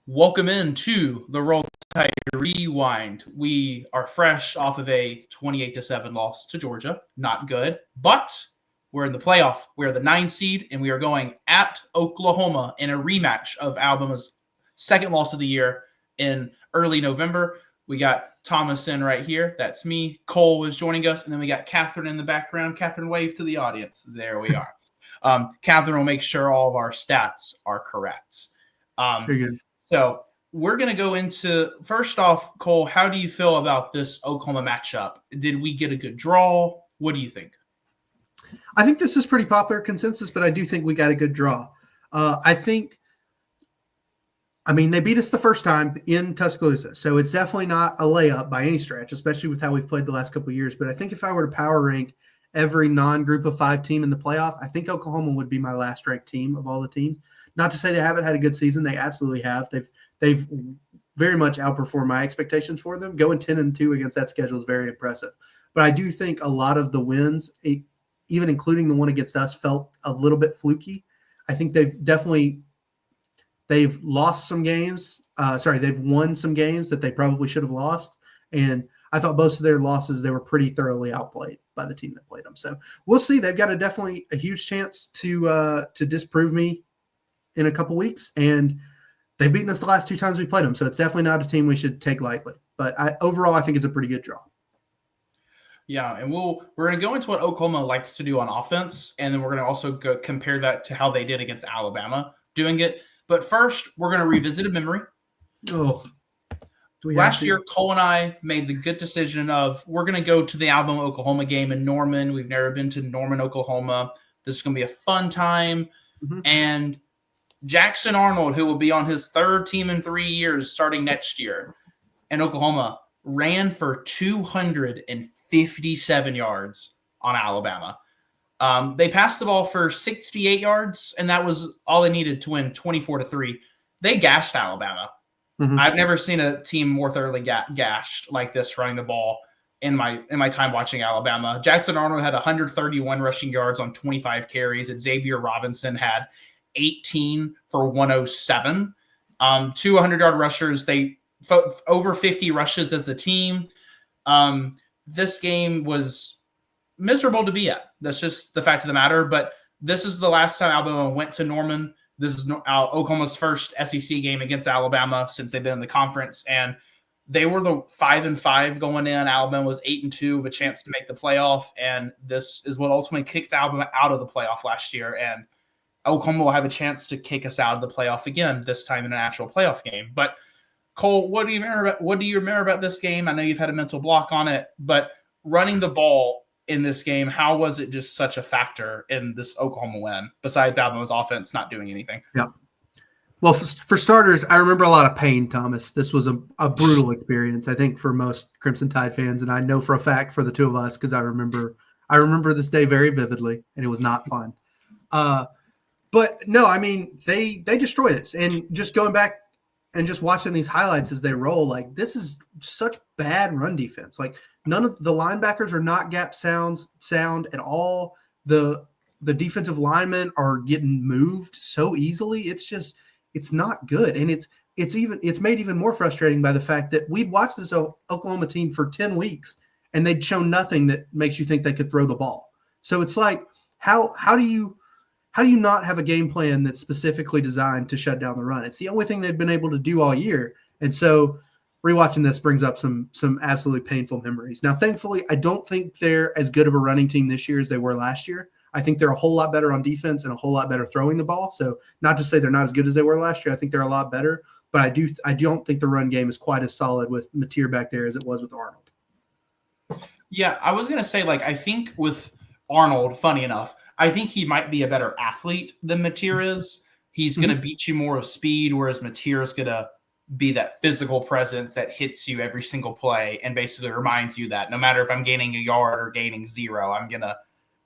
Welcome into the Roll Tide Rewind. We are fresh off of a 28-7 loss to Georgia. Not good, but we're in the playoff. We're the 9 seed, and we are going at Oklahoma in a rematch of Alabama's second loss of the year in early November. We got Thomas in right here. That's me. Cole is joining us, and then we got Catherine in the background. Catherine, wave to the audience. There we are. Catherine will make sure all of our stats are correct. Very good. So we're going to go into, first off, Cole, how do you feel about this Oklahoma matchup? Did we get a good draw? What do you think? I think this is pretty popular consensus, but I do think we got a good draw. They beat us the first time in Tuscaloosa, so it's definitely not a layup by any stretch, especially with how we've played the last couple of years. But I think if I were to power rank every non-group of 5 team in the playoff, I think Oklahoma would be my last ranked team of all the teams. Not to say they haven't had a good season. They absolutely have. They've very much outperformed my expectations for them. Going 10-2 against that schedule is very impressive. But I do think a lot of the wins, even including the one against us, felt a little bit fluky. I think they've lost some games. They've won some games that they probably should have lost. And I thought most of their losses, they were pretty thoroughly outplayed by the team that played them. So we'll see. They've got definitely a huge chance to disprove me in a couple weeks. And they've beaten us the last 2 times we played them. So it's definitely not a team we should take lightly. But overall, I think it's a pretty good draw. Yeah, and we're going to go into what Oklahoma likes to do on offense, and then we're going to also compare that to how they did against Alabama doing it. But first, we're going to revisit a memory. Last year, Cole and I made the good decision of we're going to go to the Alabama-Oklahoma game in Norman. We've never been to Norman, Oklahoma. This is going to be a fun time. Mm-hmm. And Jackson Arnold, who will be on his 3rd team in 3 years starting next year, and Oklahoma ran for 257 yards on Alabama. They passed the ball for 68 yards, and that was all they needed to win 24-3. They gashed Alabama. Mm-hmm. I've never seen a team more thoroughly gashed like this running the ball in my time watching Alabama. Jackson Arnold had 131 rushing yards on 25 carries, and Xavier Robinson had 18 for 107. 200-yard rushers. They over 50 rushes as a team. This game was miserable to be at. That's just the fact of the matter. But this is the last time Alabama went to Norman. This is Oklahoma's first SEC game against Alabama since they've been in the conference. And they were the 5-5 going in. Alabama was 8-2 with a chance to make the playoff. And this is what ultimately kicked Alabama out of the playoff last year. And Oklahoma will have a chance to kick us out of the playoff again, this time in an actual playoff game. But Cole, what do you remember about this game? I know you've had a mental block on it, but running the ball in this game, how was it just such a factor in this Oklahoma win, besides Alabama's offense not doing anything? Yeah. Well, for starters, I remember a lot of pain, Thomas. This was a brutal experience, I think, for most Crimson Tide fans, and I know for a fact for the 2 of us because I remember this day very vividly, and it was not fun. But no, they destroy this. And just going back and just watching these highlights as they roll, like this is such bad run defense. Like none of the linebackers are not gap sound at all. The defensive linemen are getting moved so easily. It's not good. And it's made even more frustrating by the fact that we'd watched this Oklahoma team for 10 weeks and they'd shown nothing that makes you think they could throw the ball. So it's like, how do you not have a game plan that's specifically designed to shut down the run? It's the only thing they've been able to do all year. And so rewatching this brings up some absolutely painful memories. Now, thankfully, I don't think they're as good of a running team this year as they were last year. I think they're a whole lot better on defense and a whole lot better throwing the ball. So not to say they're not as good as they were last year. I think they're a lot better. But I don't think the run game is quite as solid with Mateer back there as it was with Arnold. Yeah, I was going to say, I think with Arnold, funny enough, I think he might be a better athlete than Mateer is. He's going to beat you more with speed, whereas Mateer is going to be that physical presence that hits you every single play and basically reminds you that no matter if I'm gaining a yard or gaining 0, I'm going to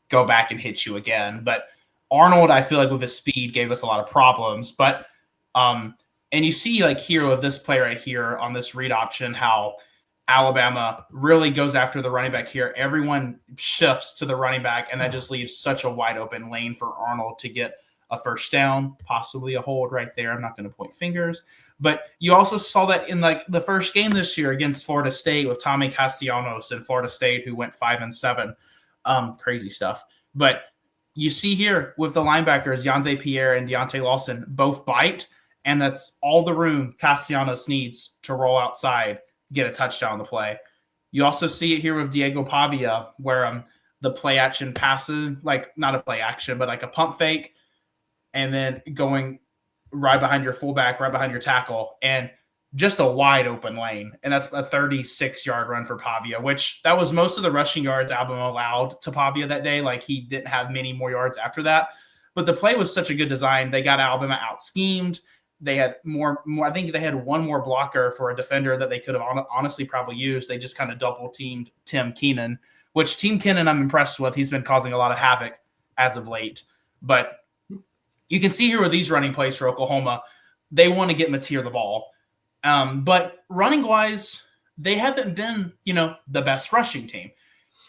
go back and hit you again. But Arnold, I feel like with his speed, gave us a lot of problems. But and you see here with this play right here on this read option how Alabama really goes after the running back here. Everyone shifts to the running back, and that just leaves such a wide open lane for Arnold to get a first down, possibly a hold right there. I'm not going to point fingers. But you also saw that in like the first game this year against Florida State with Tommy Castellanos and Florida State, who went 5-7. Crazy stuff. But you see here with the linebackers, Yonze Pierre and Deontay Lawson both bite, and that's all the room Castellanos needs to roll outside, get a touchdown on the play. You also see it here with Diego Pavia, where the play action passes, like not a play action, but like a pump fake, and then going right behind your fullback, right behind your tackle, and just a wide open lane. And that's a 36-yard run for Pavia, which that was most of the rushing yards Alabama allowed to Pavia that day. Like he didn't have many more yards after that. But the play was such a good design. They got Alabama out-schemed. They had more. I think they had one more blocker for a defender that they could have honestly probably used. They just kind of double-teamed Tim Keenan, which Tim Keenan I'm impressed with. He's been causing a lot of havoc as of late. But you can see here with these running plays for Oklahoma, they want to get Mateer the ball. But running-wise, they haven't been, the best rushing team.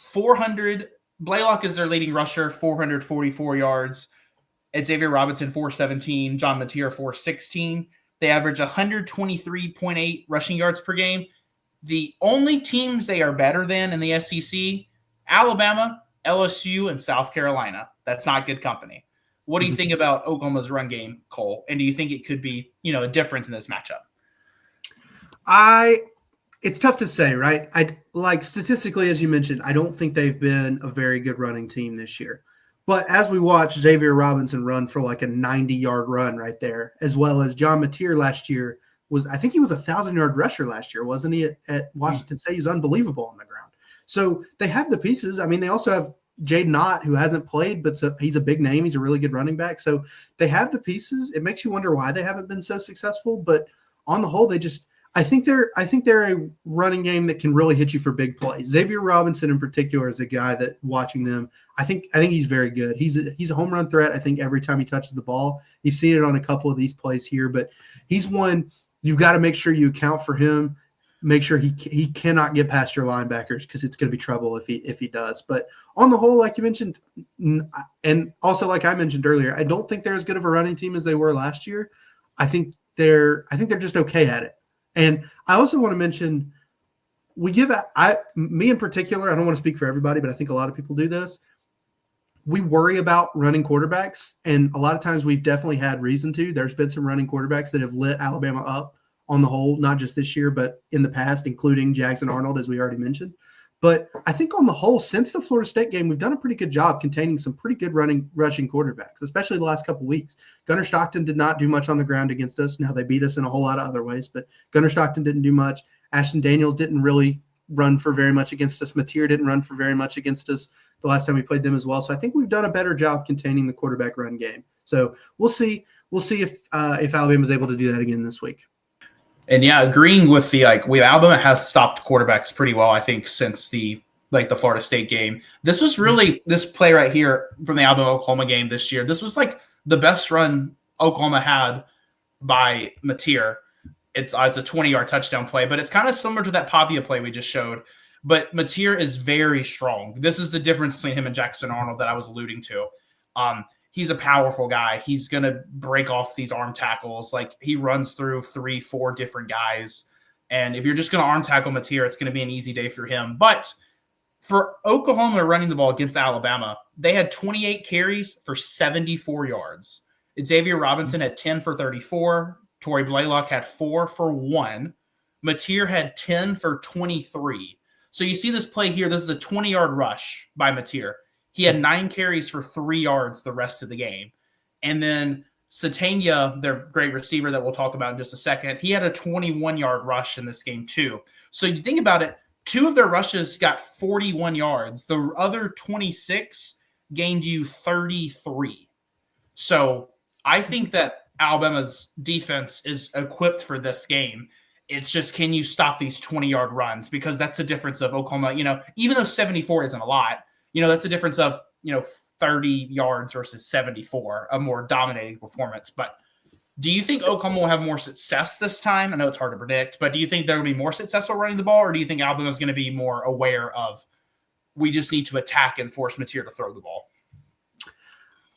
400, Blaylock is their leading rusher, 444 yards. Xavier Robinson, 417. John Mateer, 416. They average 123.8 rushing yards per game. The only teams they are better than in the SEC, Alabama, LSU, and South Carolina. That's not good company. What do you think about Oklahoma's run game, Cole? And do you think it could be, a difference in this matchup? It's tough to say, right? Statistically, as you mentioned, I don't think they've been a very good running team this year. But as we watch Xavier Robinson run for like a 90-yard run right there, as well as John Mateer last year I think he was a 1,000-yard rusher last year, wasn't he, at Washington State? He was unbelievable on the ground. So they have the pieces. I mean, they also have Jaden Ott, who hasn't played, but he's a big name. He's a really good running back. So they have the pieces. It makes you wonder why they haven't been so successful. But on the whole, I think they're a running game that can really hit you for big plays. Xavier Robinson in particular is a guy that watching them, I think he's very good. He's a home run threat. I think every time he touches the ball, you've seen it on a couple of these plays here, but he's one you've got to make sure you account for him. Make sure he cannot get past your linebackers because it's going to be trouble if he does. But on the whole, like you mentioned, and also like I mentioned earlier, I don't think they're as good of a running team as they were last year. I think they're just okay at it. And I also want to mention me in particular, I don't want to speak for everybody, but I think a lot of people do this. We worry about running quarterbacks, and a lot of times we've definitely had reason to. There's been some running quarterbacks that have lit Alabama up on the whole, not just this year, but in the past, including Jackson Arnold, as we already mentioned. But I think on the whole, since the Florida State game, we've done a pretty good job containing some pretty good rushing quarterbacks, especially the last couple of weeks. Gunnar Stockton did not do much on the ground against us. Now they beat us in a whole lot of other ways, but Gunnar Stockton didn't do much. Ashton Daniels didn't really run for very much against us. Mateer didn't run for very much against us the last time we played them as well. So I think we've done a better job containing the quarterback run game. So we'll see. We'll see if Alabama is able to do that again this week. And yeah, agreeing with Alabama has stopped quarterbacks pretty well, I think, since the Florida State game. This was really this play right here from the Alabama-Oklahoma game this year. This was like the best run Oklahoma had by Mateer. It's a 20-yard touchdown play, but it's kind of similar to that Pavia play we just showed. But Mateer is very strong. This is the difference between him and Jackson Arnold that I was alluding to. He's a powerful guy. He's going to break off these arm tackles. Like he runs through 3-4 different guys. And if you're just going to arm tackle Mateer, it's going to be an easy day for him. But for Oklahoma running the ball against Alabama, they had 28 carries for 74 yards. Xavier Robinson had 10 for 34. Torrey Blaylock had 4 for 1. Mateer had 10 for 23. So you see this play here. This is a 20-yard rush by Mateer. He had 9 carries for 3 yards the rest of the game. And then Satania, their great receiver that we'll talk about in just a second, he had a 21-yard rush in this game too. So you think about it, 2 of their rushes got 41 yards. The other 26 gained you 33. So I think that Alabama's defense is equipped for this game. It's just, can you stop these 20-yard runs? Because that's the difference of Oklahoma. Even though 74 isn't a lot, that's the difference of, 30 yards versus 74, a more dominating performance. But do you think Oklahoma will have more success this time? I know it's hard to predict, but do you think they're going to be more successful running the ball, or do you think Alabama is going to be more aware of, we just need to attack and force Mateer to throw the ball?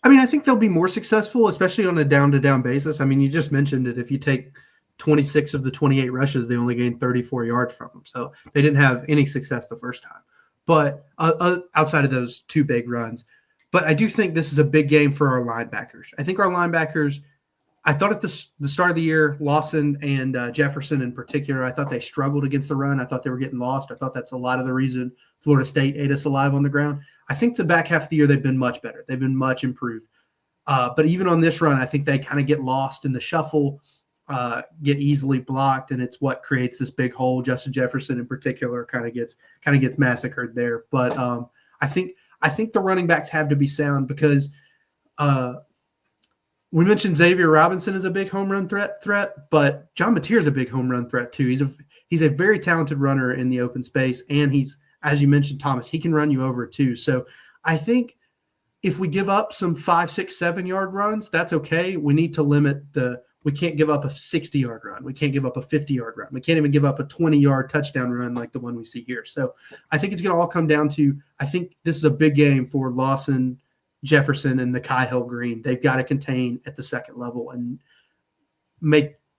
I think they'll be more successful, especially on a down-to-down basis. You just mentioned it. If you take 26 of the 28 rushes, they only gained 34 yards from them. So they didn't have any success the first time. But outside of those two big runs. But I do think this is a big game for our linebackers. I think our linebackers, I thought at the start of the year, Lawson and Jefferson in particular, I thought they struggled against the run. I thought they were getting lost. I thought that's a lot of the reason Florida State ate us alive on the ground. I think the back half of the year they've been much better. They've been much improved. But even on this run, I think they kind of get lost in the shuffle, get easily blocked, and it's what creates this big hole. Justin Jefferson in particular kind of gets massacred there. But I think the running backs have to be sound because we mentioned Xavier Robinson is a big home run threat, but John Mateer is a big home run threat too. He's a very talented runner in the open space, and he's, as you mentioned, Thomas, he can run you over too. So I think if we give up some 5, 6, 7 yard runs, that's okay. We need to limit we can't give up a 60-yard run. We can't give up a 50-yard run. We can't even give up a 20-yard touchdown run like the one we see here. So I think it's going to all come down to, I think this is a big game for Lawson, Jefferson, and Nikhai Hill-Green. They've got to contain at the second level and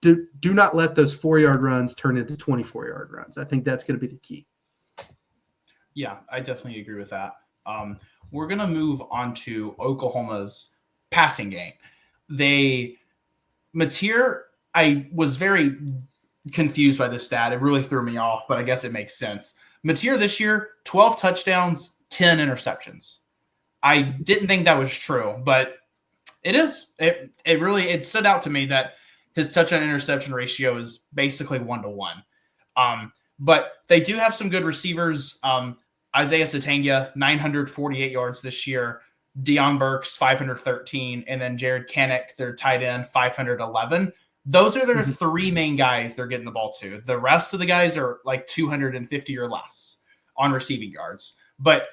do not let those 4-yard runs turn into 24-yard runs. I think that's going to be the key. Yeah, I definitely agree with that. We're going to move on to Oklahoma's passing game. Mateer, I was very confused by this stat. It really threw me off, but I guess it makes sense. Mateer this year, 12 touchdowns, 10 interceptions. I didn't think that was true, but it is. It stood out to me that his touchdown interception ratio is basically 1-to-1. But they do have some good receivers. Isaiah Sategna, 948 yards this year. Deion Burks, 513. And then Jared Kanik, their tight end, 511. Those are their three main guys they're getting the ball to. The rest of the guys are like 250 or less on receiving yards. But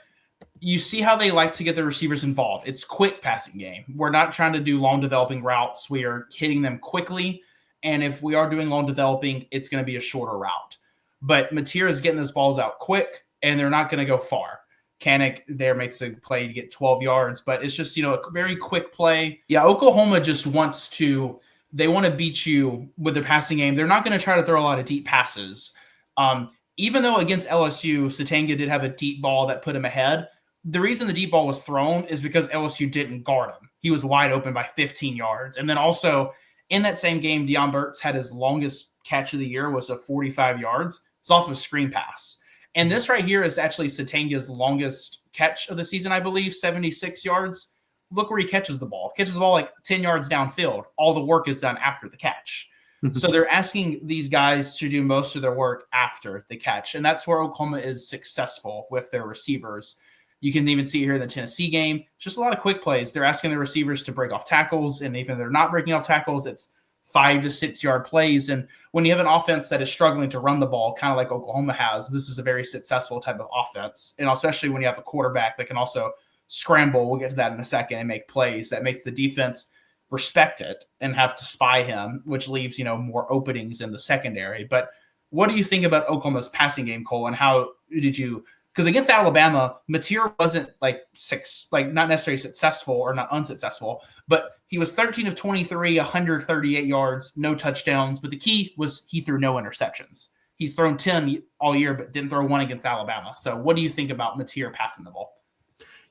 you see how they like to get the receivers involved. It's quick passing game. We're not trying to do long developing routes. We are hitting them quickly. And if we are doing long developing, it's going to be a shorter route. But Mateer is getting those balls out quick, and they're not going to go far. Kanik there makes a play to get 12 yards, but it's just, a very quick play. Yeah, Oklahoma just they want to beat you with their passing game. They're not going to try to throw a lot of deep passes. Even though against LSU, Sategna did have a deep ball that put him ahead, the reason the deep ball was thrown is because LSU didn't guard him. He was wide open by 15 yards. And then also in that same game, Deion Burks had his longest catch of the year was a 45 yards. It's off of a screen pass. And this right here is actually Sategna's longest catch of the season, I believe, 76 yards. Look where he catches the ball. Catches the ball like 10 yards downfield. All the work is done after the catch. So they're asking these guys to do most of their work after the catch. And that's where Oklahoma is successful with their receivers. You can even see here in the Tennessee game, just a lot of quick plays. They're asking the receivers to break off tackles. And even if they're not breaking off tackles, it's 5 to 6 yard plays. And when you have an offense that is struggling to run the ball, kind of like Oklahoma has, this is a very successful type of offense. And especially when you have a quarterback that can also scramble, we'll get to that in a second, and make plays, that makes the defense respect it and have to spy him, which leaves, more openings in the secondary. But what do you think about Oklahoma's passing game, Cole, and how did you – because against Alabama, Mateer wasn't not necessarily successful or not unsuccessful, but he was 13 of 23, 138 yards, no touchdowns. But the key was he threw no interceptions. He's thrown 10 all year, but didn't throw one against Alabama. So what do you think about Mateer passing the ball?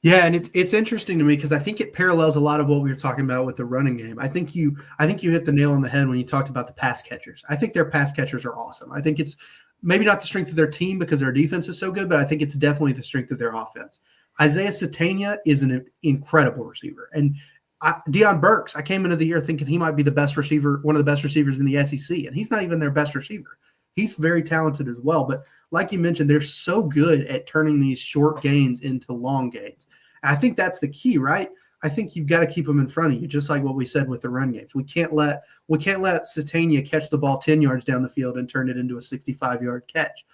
Yeah, and it's interesting to me because I think it parallels a lot of what we were talking about with the running game. I think you hit the nail on the head when you talked about the pass catchers. I think their pass catchers are awesome. I think it's maybe not the strength of their team because their defense is so good, but I think it's definitely the strength of their offense. Isaiah Sategna is an incredible receiver. And Deion Burks, I came into the year thinking he might be the best receiver, one of the best receivers in the SEC, and he's not even their best receiver. He's very talented as well. But like you mentioned, they're so good at turning these short gains into long gains. And I think that's the key, right? I think you've got to keep them in front of you, just like what we said with the run games. We can't let Sategna catch the ball 10 yards down the field and turn it into a 65-yard catch.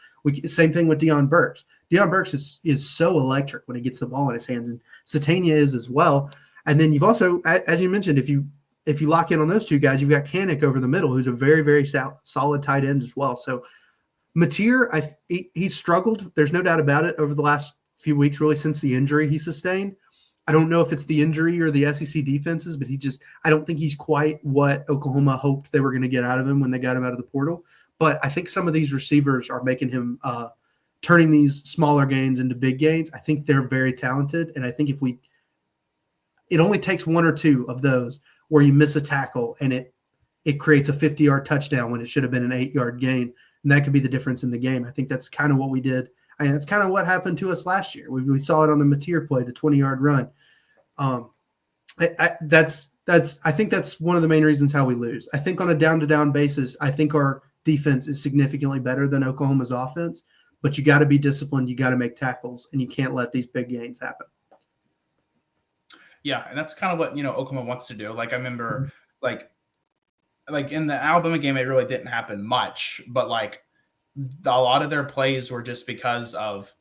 Same thing with Deion Burks. Deion Burks is so electric when he gets the ball in his hands, and Sategna is as well. And then you've also, as you mentioned, if you lock in on those two guys, you've got Kanik over the middle, who's a very, very solid tight end as well. So Mateer, he struggled. There's no doubt about it over the last few weeks, really since the injury he sustained. I don't know if it's the injury or the SEC defenses, but I don't think he's quite what Oklahoma hoped they were going to get out of him when they got him out of the portal. But I think some of these receivers are making him turning these smaller gains into big gains. I think they're very talented. And I think it only takes one or two of those where you miss a tackle and it creates a 50-yard touchdown when it should have been an 8-yard gain. And that could be the difference in the game. I think that's kind of what we did. And that's kind of what happened to us last year. We saw it on the Mateer play, the 20-yard run. I think that's one of the main reasons how we lose. I think on a down-to-down basis, I think our defense is significantly better than Oklahoma's offense, but you got to be disciplined. You got to make tackles, and you can't let these big gains happen. Yeah, and that's kind of what, Oklahoma wants to do. Like, I remember, like in the Alabama game, it really didn't happen much, but, like, a lot of their plays were just because of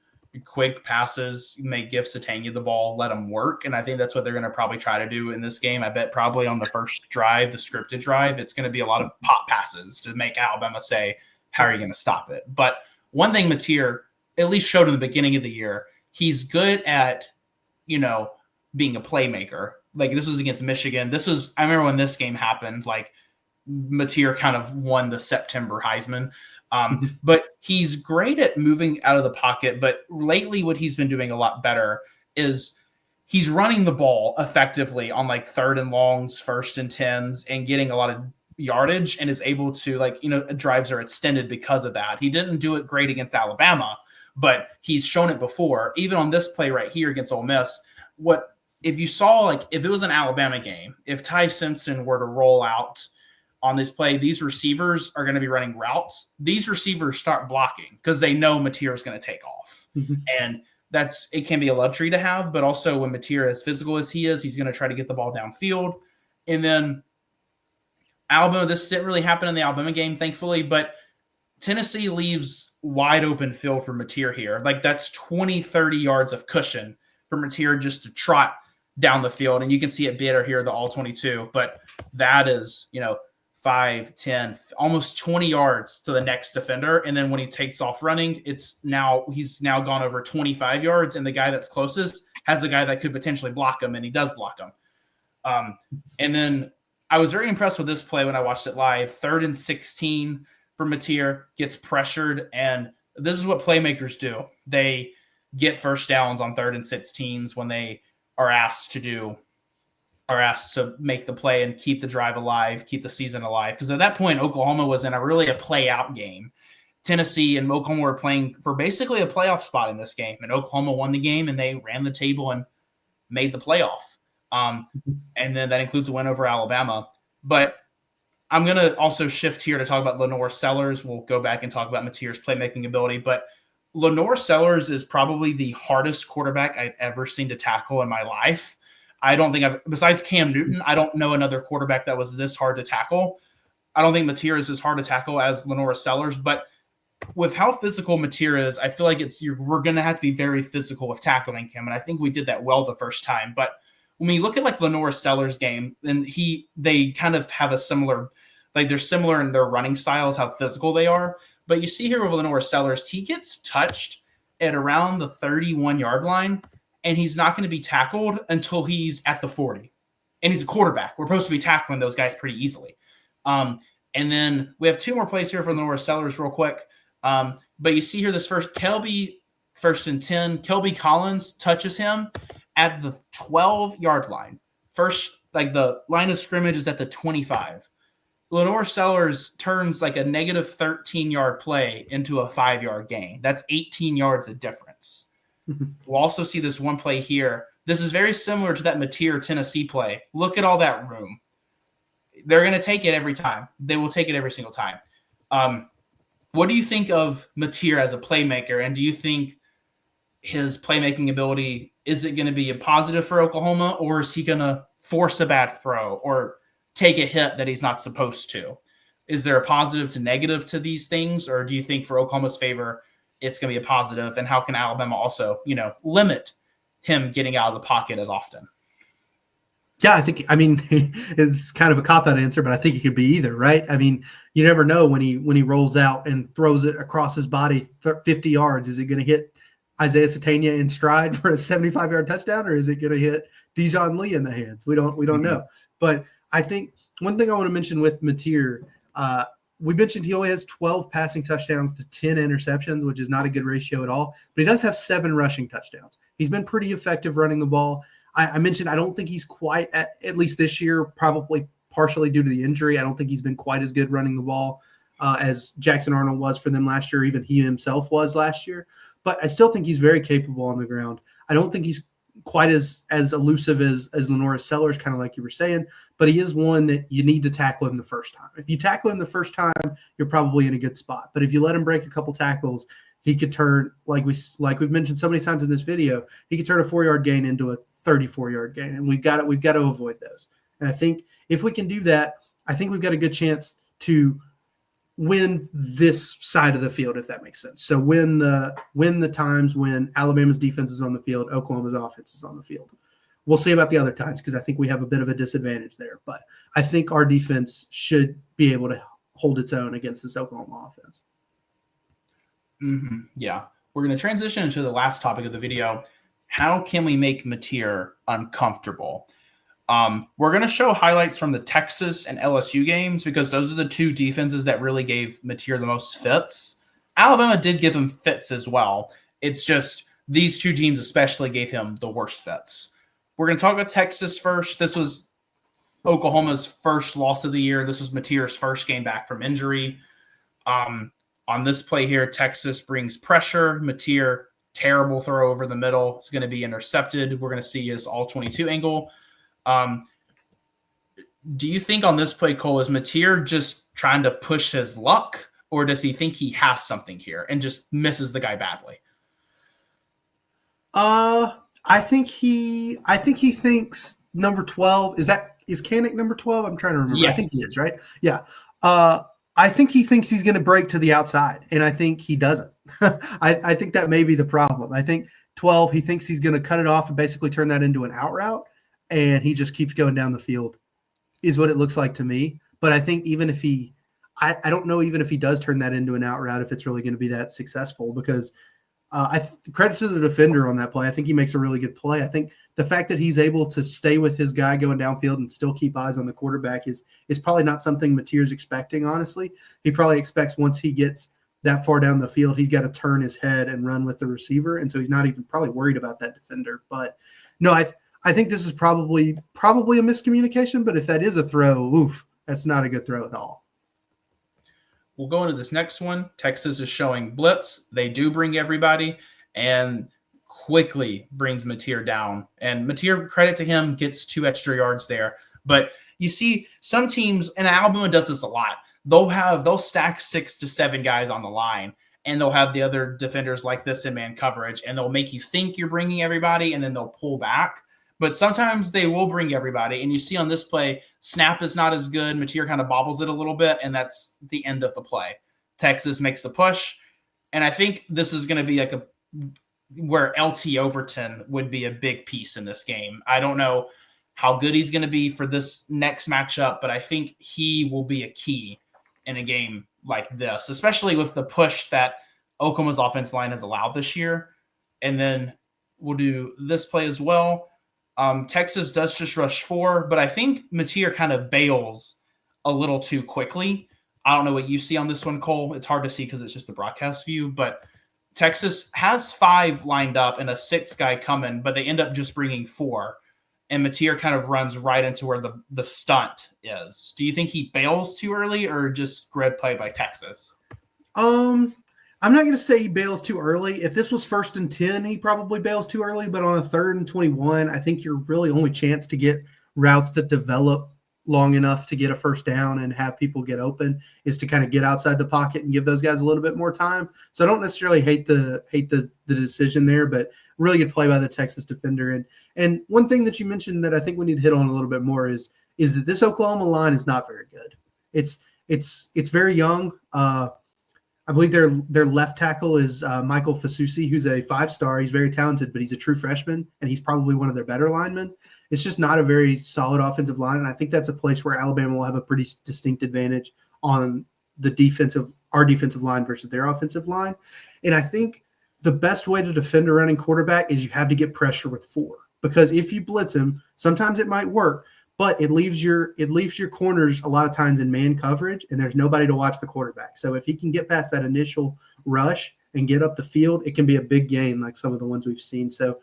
quick passes, make Gift Satania the ball, let them work. And I think that's what they're going to probably try to do in this game. I bet probably on the first drive, the scripted drive, it's going to be a lot of pop passes to make Alabama say, how are you going to stop it? But one thing Mateer at least showed in the beginning of the year, he's good at, being a playmaker. Like, this was against Michigan. I remember when this game happened, like, Mateer kind of won the September Heisman. But he's great at moving out of the pocket. But lately what he's been doing a lot better is he's running the ball effectively on like 3rd and longs, 1st and 10s, and getting a lot of yardage, and is able to drives are extended because of that. He didn't do it great against Alabama, but he's shown it before. Even on this play right here against Ole Miss, if you saw, if it was an Alabama game, if Ty Simpson were to roll out on this play, these receivers are going to be running routes. These receivers start blocking because they know Mateer is going to take off. Mm-hmm. And it can be a luxury to have, but also when Mateer is physical as he is, he's going to try to get the ball downfield. And then Alabama, this didn't really happen in the Alabama game, thankfully, but Tennessee leaves wide open field for Mateer here. Like, that's 20, 30 yards of cushion for Mateer just to trot down the field. And you can see it better here, the all 22, but that is, 5, 10, almost 20 yards to the next defender. And then when he takes off running, he's now gone over 25 yards. And the guy that's closest has the guy that could potentially block him, and he does block him. And then I was very impressed with this play when I watched it live. 3rd and 16 for Mateer, gets pressured. And this is what playmakers do. They get first downs on 3rd and 16s when they are asked to make the play and keep the drive alive, keep the season alive. Because at that point, Oklahoma was in a play-out game. Tennessee and Oklahoma were playing for basically a playoff spot in this game. And Oklahoma won the game, and they ran the table and made the playoff. And then that includes a win over Alabama. But I'm going to also shift here to talk about Lenore Sellers. We'll go back and talk about Mateer's playmaking ability. But Lenore Sellers is probably the hardest quarterback I've ever seen to tackle in my life. I don't think besides Cam Newton, I don't know another quarterback that was this hard to tackle. I don't think Mateer is as hard to tackle as Lenore Sellers, but with how physical Mateer is, I feel like we're going to have to be very physical with tackling him, and I think we did that well the first time. But when we look at Lenore Sellers' game, then they kind of have a similar, they're similar in their running styles, how physical they are. But you see here with Lenore Sellers, he gets touched at around the 31-yard line, and he's not going to be tackled until he's at the 40. And he's a quarterback. We're supposed to be tackling those guys pretty easily. And then we have 2 more plays here for Lenore Sellers real quick. But you see here this first, Kelby, 1st and 10, Kelby Collins touches him at the 12-yard line. First, the line of scrimmage is at the 25. Lenore Sellers turns a negative 13-yard play into a 5-yard gain. That's 18 yards of difference. We'll also see this one play here. This is very similar to that Mateer Tennessee play. Look at all that room. They're going to take it every time. They will take it every single time. What do you think of Mateer as a playmaker? And do you think his playmaking ability, is it going to be a positive for Oklahoma, or is he going to force a bad throw or take a hit that he's not supposed to? Is there a positive to negative to these things? Or do you think for Oklahoma's favor, it's going to be a positive? And how can Alabama also, limit him getting out of the pocket as often? Yeah, it's kind of a cop-out answer, but I think it could be either, right? You never know when he rolls out and throws it across his body 50 yards. Is it going to hit Isaiah Satania in stride for a 75-yard touchdown, or is it going to hit Dijon Lee in the hands? We don't know. But I think one thing I want to mention with Mateer, we mentioned he only has 12 passing touchdowns to 10 interceptions, which is not a good ratio at all. But he does have 7 rushing touchdowns. He's been pretty effective running the ball. I mentioned I don't think he's quite, at least this year, probably partially due to the injury. I don't think he's been quite as good running the ball as Jackson Arnold was for them last year, even he himself was last year. But I still think he's very capable on the ground. I don't think he's quite as elusive as LaNorris Sellers, kind of like you were saying, but he is one that you need to tackle him the first time. If you tackle him the first time, you're probably in a good spot. But if you let him break a couple tackles, he could turn, like we've mentioned so many times in this video, he could turn a 4-yard gain into a 34-yard gain, and we've got to avoid those. And I think if we can do that, I think we've got a good chance to win this side of the field, if that makes sense. So win the times when Alabama's defense is on the field, Oklahoma's offense is on the field. We'll see about the other times because I think we have a bit of a disadvantage there. But I think our defense should be able to hold its own against this Oklahoma offense. Mm-hmm. Yeah. We're going to transition into the last topic of the video. How can we make Mateer uncomfortable? We're going to show highlights from the Texas and LSU games because those are the two defenses that really gave Mateer the most fits. Alabama did give him fits as well. It's just these two teams especially gave him the worst fits. We're going to talk about Texas first. This was Oklahoma's first loss of the year. This was Mateer's first game back from injury. On this play here, Texas brings pressure. Mateer, terrible throw over the middle. It's going to be intercepted. We're going to see his all-22 angle. Do you think on this play, Cole, is Mateer just trying to push his luck, or does he think he has something here and just misses the guy badly? I think he thinks number 12 is Kanak number 12? I'm trying to remember. Yes. I think he is, right? Yeah. I think he thinks he's going to break to the outside, and I think he doesn't. I think that may be the problem. I think 12, he thinks he's going to cut it off and basically turn that into an out route, and he just keeps going down the field, is what it looks like to me. But I think even if I don't know even if he does turn that into an out route, if it's really going to be that successful, because credit to the defender on that play. I think he makes a really good play. I think the fact that he's able to stay with his guy going downfield and still keep eyes on the quarterback is probably not something Mateer's expecting, honestly. He probably expects once he gets that far down the field, he's got to turn his head and run with the receiver. And so he's not even probably worried about that defender. But no, I think this is probably a miscommunication, but if that is a throw, that's not a good throw at all. We'll go into this next one. Texas is showing blitz. They do bring everybody and quickly brings Mateer down. And Mateer, credit to him, gets 2 extra yards there. But you see some teams, and Alabama does this a lot, they'll stack 6 to 7 guys on the line, and they'll have the other defenders like this in man coverage, and they'll make you think you're bringing everybody, and then they'll pull back. But sometimes they will bring everybody. And you see on this play, snap is not as good. Mateer kind of bobbles it a little bit, and that's the end of the play. Texas makes a push. And I think this is going to be like where LT Overton would be a big piece in this game. I don't know how good he's going to be for this next matchup, but I think he will be a key in a game like this, especially with the push that Oklahoma's offense line has allowed this year. And then we'll do this play as well. Texas does just rush 4, but I think Mateer kind of bails a little too quickly. I don't know what you see on this one, Cole. It's hard to see because it's just the broadcast view, but Texas has 5 lined up and a 6th guy coming, but they end up just bringing 4, and Mateer kind of runs right into where the stunt is. Do you think he bails too early or just grid play by Texas? I'm not going to say he bails too early. If this was 1st and 10, he probably bails too early. But on a 3rd and 21, I think your really only chance to get routes that develop long enough to get a first down and have people get open is to kind of get outside the pocket and give those guys a little bit more time. So I don't necessarily hate the decision there, but really good play by the Texas defender. And one thing that you mentioned that I think we need to hit on a little bit more is that this Oklahoma line is not very good. It's very young. I believe their left tackle is Michael Fasusi, who's a 5-star. He's very talented, but he's a true freshman, and he's probably one of their better linemen. It's just not a very solid offensive line, and I think that's a place where Alabama will have a pretty distinct advantage on our defensive line versus their offensive line. And I think the best way to defend a running quarterback is you have to get pressure with 4, because if you blitz him, sometimes it might work, but it leaves your corners a lot of times in man coverage, and there's nobody to watch the quarterback. So if he can get past that initial rush and get up the field, it can be a big gain like some of the ones we've seen. So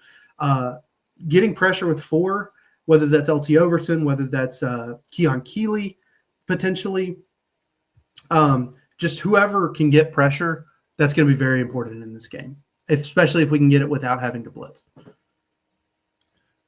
getting pressure with 4, whether that's LT Overton, whether that's Keon Keeley potentially, just whoever can get pressure, that's going to be very important in this game, especially if we can get it without having to blitz.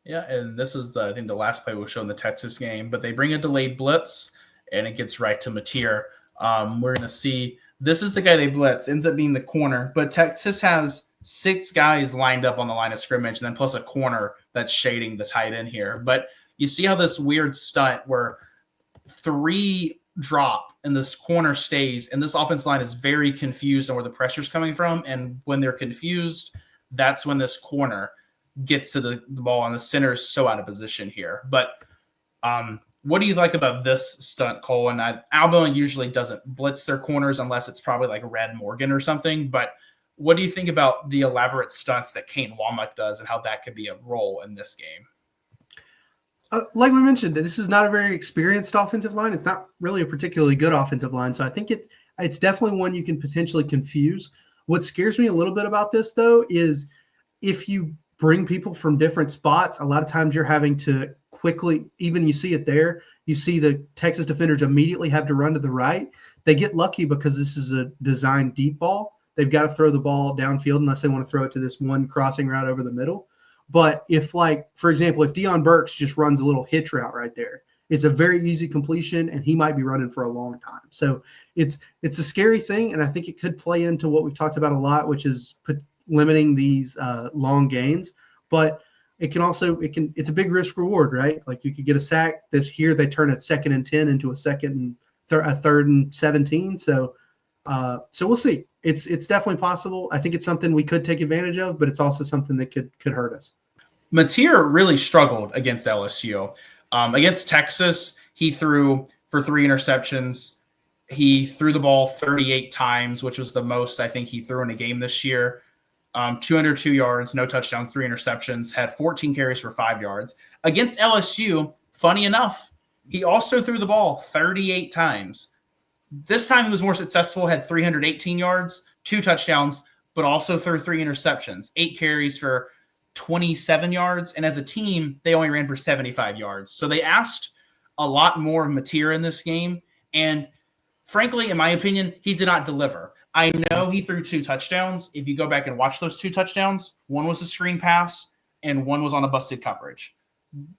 Yeah, and this is I think the last play we'll show in the Texas game, but they bring a delayed blitz, and it gets right to Mateer. We're going to see this is the guy they blitz, ends up being the corner, but Texas has 6 guys lined up on the line of scrimmage, and then plus a corner that's shading the tight end here. But you see how this weird stunt where 3 drop and this corner stays, and this offense line is very confused on where the pressure's coming from, and when they're confused, that's when this corner gets to the ball, and the center is so out of position here. But what do you like about this stunt, Cole? And Alabama usually doesn't blitz their corners unless it's probably like Red Morgan or something. But what do you think about the elaborate stunts that Kane Womack does and how that could be a role in this game? Like we mentioned, this is not a very experienced offensive line. It's not really a particularly good offensive line. So I think it's definitely one you can potentially confuse. What scares me a little bit about this, though, is if you bring people from different spots, a lot of times you're having to quickly, even you see it there, you see the Texas defenders immediately have to run to the right. They get lucky because this is a designed deep ball. They've got to throw the ball downfield unless they want to throw it to this one crossing route over the middle. But if, like, for example, if Deion Burks just runs a little hitch route right there, it's a very easy completion, and he might be running for a long time. So it's a scary thing, and I think it could play into what we've talked about a lot, which is limiting these long gains. But it's a big risk reward, right? Like you could get a sack. This here they turn a 2nd and 10 into a 3rd and 17. So we'll see. It's definitely possible. I think it's something we could take advantage of, but it's also something that could hurt us. Mateer really struggled against LSU. Against Texas, he threw for 3 interceptions. He threw the ball 38 times, which was the most I think he threw in a game this year. 202 yards, no touchdowns, 3 interceptions, had 14 carries for 5 yards. Against LSU, funny enough, he also threw the ball 38 times. This time he was more successful, had 318 yards, 2 touchdowns, but also threw 3 interceptions, 8 carries for 27 yards. And as a team, they only ran for 75 yards. So they asked a lot more of Mateer in this game. And frankly, in my opinion, he did not deliver. I know he threw 2 touchdowns. If you go back and watch those 2 touchdowns, one was a screen pass and one was on a busted coverage.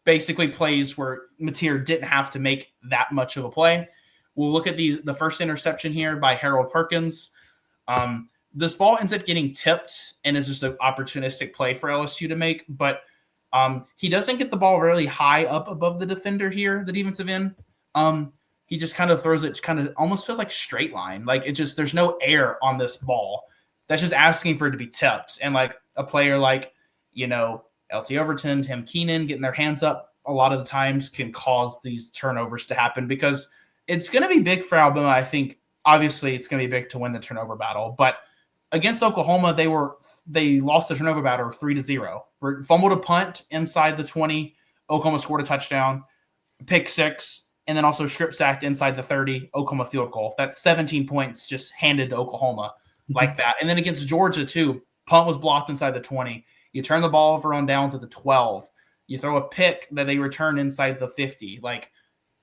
Basically plays where Mateer didn't have to make that much of a play. We'll look at the first interception here by Harold Perkins. This ball ends up getting tipped and is just an opportunistic play for LSU to make, but he doesn't get the ball really high up above the defender here, the defensive end. He just kind of throws it, kind of almost feels like straight line. Like there's no air on this ball. That's just asking for it to be tipped. And like a player like, LT Overton, Tim Keenan getting their hands up a lot of the times can cause these turnovers to happen because it's going to be big for Alabama. I think obviously it's going to be big to win the turnover battle, but against Oklahoma, they lost the turnover battle 3-0. Fumbled a punt inside the 20. Oklahoma scored a touchdown, pick 6. And then also strip sacked inside the 30, Oklahoma field goal. That's 17 points just handed to Oklahoma like that. And then against Georgia, too, punt was blocked inside the 20. You turn the ball over on downs at the 12. You throw a pick that they return inside the 50. Like,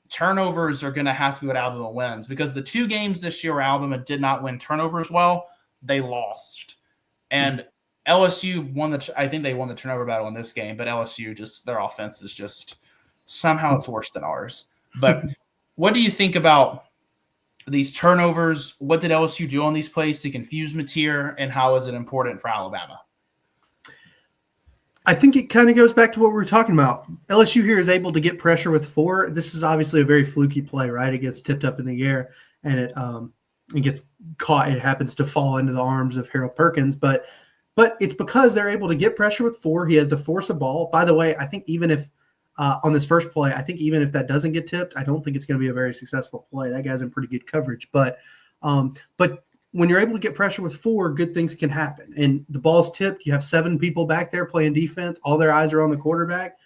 turnovers are going to have to be what Alabama wins because the 2 games this year where Alabama did not win turnovers well, they lost. And LSU I think they won the turnover battle in this game, but LSU their offense is just somehow it's worse than ours. But what do you think about these turnovers? What did LSU do on these plays to confuse Mateer, and how is it important for Alabama? I think it kind of goes back to what we were talking about. LSU here is able to get pressure with 4. This is obviously a very fluky play, right? It gets tipped up in the air, and it gets caught. It happens to fall into the arms of Harold Perkins, but it's because they're able to get pressure with 4. He has to force a ball. By the way, I think even if on this first play, I think even if that doesn't get tipped, I don't think it's going to be a very successful play. That guy's in pretty good coverage. But when you're able to get pressure with 4, good things can happen. And the ball's tipped. You have 7 people back there playing defense. All their eyes are on the quarterback.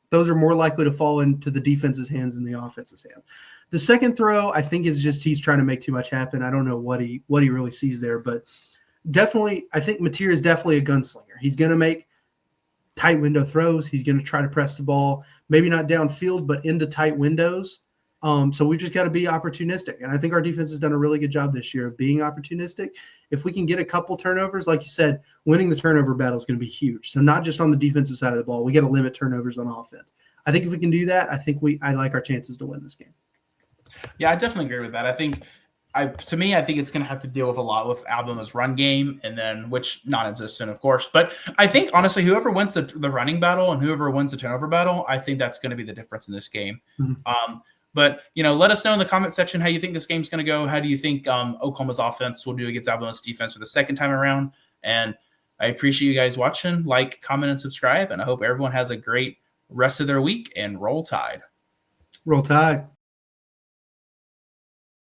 Those are more likely to fall into the defense's hands than the offense's hands. The second throw, I think, is just he's trying to make too much happen. I don't know what he really sees there, but definitely, I think Mateer is definitely a gunslinger. He's going to make tight window throws. He's going to try to press the ball, maybe not downfield, but into tight windows. So we've just got to be opportunistic. And I think our defense has done a really good job this year of being opportunistic. If we can get a couple turnovers, like you said, winning the turnover battle is going to be huge. So not just on the defensive side of the ball, we got to limit turnovers on offense. I think if we can do that, I like our chances to win this game. Yeah, I definitely agree with that. I think it's going to have to deal with a lot with Alabama's run game, and then which non-existent, of course. But I think honestly, whoever wins the running battle and whoever wins the turnover battle, I think that's going to be the difference in this game. Mm-hmm. But let us know in the comment section how you think this game's going to go. How do you think Oklahoma's offense will do against Alabama's defense for the second time around? And I appreciate you guys watching. Like, comment, and subscribe. And I hope everyone has a great rest of their week. And roll Tide. Roll Tide.